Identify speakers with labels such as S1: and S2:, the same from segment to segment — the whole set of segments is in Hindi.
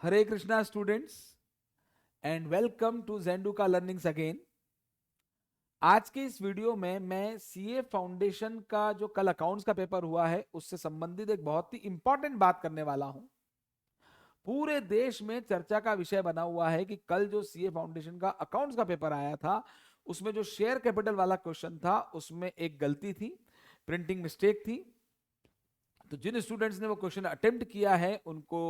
S1: Hare Krishna students and welcome to Zenduka learnings again. आज के इस वीडियो में मैं सीए फाउंडेशन का जो कल अकाउंट्स का पेपर हुआ है उससे संबंधित एक बहुत ही इंपॉर्टेंट बात करने वाला हूं। पूरे देश में चर्चा का विषय बना हुआ है कि कल जो सीए फाउंडेशन का अकाउंट्स का पेपर आया था उसमें जो शेयर कैपिटल वाला क्वेश्चन था उसमें एक गलती थी, प्रिंटिंग मिस्टेक थी। तो जिन स्टूडेंट्स ने वो क्वेश्चन अटेम्प्ट किया है उनको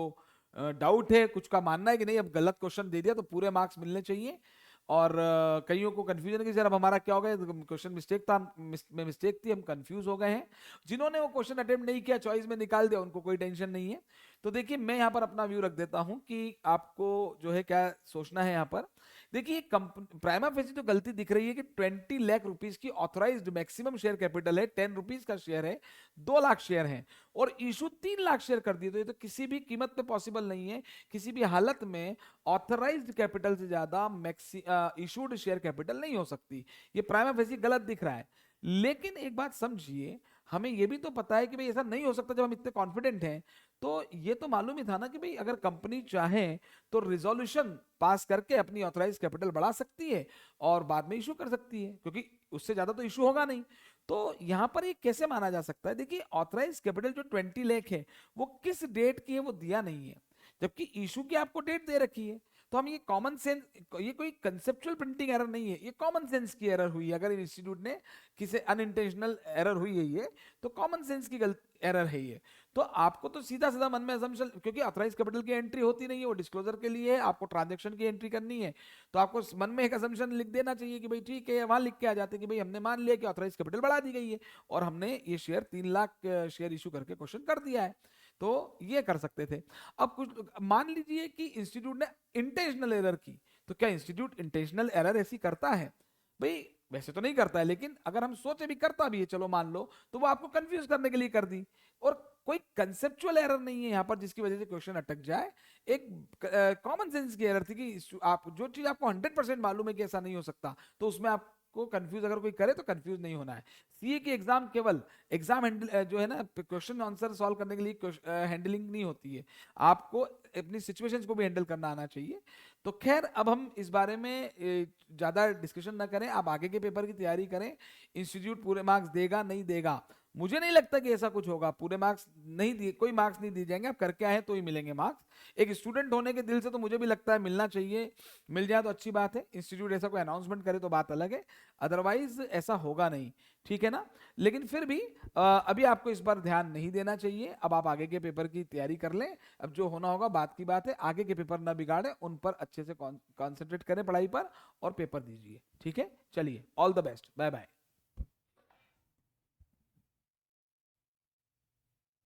S1: डाउट है, कुछ का मानना है कि नहीं अब गलत क्वेश्चन दे दिया तो पूरे मार्क्स मिलने चाहिए। और कईयों को कंफ्यूजन है कि सर अब हमारा क्या हो गया, क्वेश्चन मिस्टेक था, मिस्टेक थी, हम कंफ्यूज हो गए हैं। जिन्होंने वो क्वेश्चन अटेम्प्ट नहीं किया, चॉइस में निकाल दिया, उनको कोई टेंशन नहीं है। तो देखिए मैं यहाँ पर अपना व्यू रख देता हूँ कि आपको जो है क्या सोचना है यहाँ पर। देखिए प्राइमा फेसी तो गलती दिख रही है कि 20 लाख रुपीस की ऑथराइज्ड मैक्सिमम शेयर कैपिटल है, 10 रुपीज का शेयर है, 2 लाख शेयर है और इशू 3 लाख शेयर कर दिए। तो ये तो किसी भी कीमत पे पॉसिबल नहीं है, किसी भी हालत में ऑथराइज्ड कैपिटल से ज्यादा इशूड शेयर कैपिटल नहीं हो सकती। ये प्राइमा फेसी गलत दिख रहा है। लेकिन एक बात समझिए, हमें यह भी तो पता है कि भाई ऐसा नहीं हो सकता। जब हम इतने कॉन्फिडेंट हैं तो ये तो मालूम ही था ना कि भाई अगर कंपनी चाहे तो रिजोल्यूशन पास करके अपनी ऑथराइज कैपिटल बढ़ा सकती है और बाद में इशू कर सकती है, क्योंकि उससे ज्यादा तो इशू होगा नहीं। तो यहां पर ये कैसे माना जा सकता है? देखिए ऑथराइज कैपिटल जो 20 लाख है वो किस डेट की है वो दिया नहीं है, जबकि इशू की आपको डेट दे रखी है। तो हम ये कॉमन सेंस, ये कोई कंसेप्चुअल प्रिंटिंग एरर नहीं है, ये कॉमन सेंस की एरर हुई है। अगर इंस्टीट्यूट ने किसी अनइंटेंशनल एरर हुई है ये, तो कॉमन सेंस की गलत एरर है ये। तो आपको तो सीधा सीधा मन में असम्पशन, क्योंकि ऑथराइज कैपिटल की एंट्री होती नहीं है, वो डिस्क्लोजर के लिए है, आपको ट्रांजैक्शन की एंट्री करनी है। तो आपको मन में एक असम्पशन लिख देना चाहिए कि भाई ठीक है, वहां लिख के आ जाते कि भाई हमने मान लिया कि ऑथराइज कैपिटल बढ़ा दी गई है और हमने ये शेयर 3 लाख शेयर इशू करके क्वेश्चन कर दिया है। तो ये कर सकते थे। अब कुछ मान लीजिए कि इंस्टीट्यूट ने इंटेंशनल एरर की, तो क्या इंस्टीट्यूट इंटेंशनल एरर ऐसी करता है? भाई वैसे तो नहीं करता है, लेकिन अगर हम सोचे भी करता भी है, चलो मान लो, तो वो आपको कंफ्यूज करने के लिए कर दी। और कोई कंसेप्चुअल एरर नहीं है यहां पर जिसकी वजह से क्वेश्चन अटक जाए। एक कॉमन सेंस की एरर थी कि आप जो चीज आपको 100% मालूम है कि ऐसा नहीं हो सकता, तो उसमें आपको कंफ्यूज अगर कोई करे तो कंफ्यूज नहीं होना है। सीए की एग्जाम केवल एग्जाम हैंडल जो है ना, क्वेश्चन आंसर सॉल्व करने के लिए हैंडलिंग नहीं होती है, आपको अपनी सिचुएशंस को भी हैंडल करना आना चाहिए। तो खैर अब हम इस बारे में ज्यादा डिस्कशन ना करें, आप आगे के पेपर की तैयारी करें। इंस्टीट्यूट पूरे मार्क्स देगा नहीं देगा, मुझे नहीं लगता कि ऐसा कुछ होगा। पूरे मार्क्स नहीं दिए, कोई मार्क्स नहीं दिए जाएंगे, आप करके आए तो ही मिलेंगे मार्क्स। एक स्टूडेंट होने के दिल से तो मुझे भी लगता है मिलना चाहिए, मिल जाए तो अच्छी बात है। इंस्टीट्यूट ऐसा कोई अनाउंसमेंट करे तो बात अलग है, अदरवाइज ऐसा होगा नहीं, ठीक है ना। लेकिन फिर भी अभी आपको इस बार ध्यान नहीं देना चाहिए। अब आप आगे के पेपर की तैयारी कर लें, अब जो होना होगा बात की बात है। आगे के पेपर ना बिगाड़े, उन पर अच्छे से कॉन्सेंट्रेट करें पढ़ाई पर और पेपर दीजिए, ठीक है। चलिए, all the best, bye bye.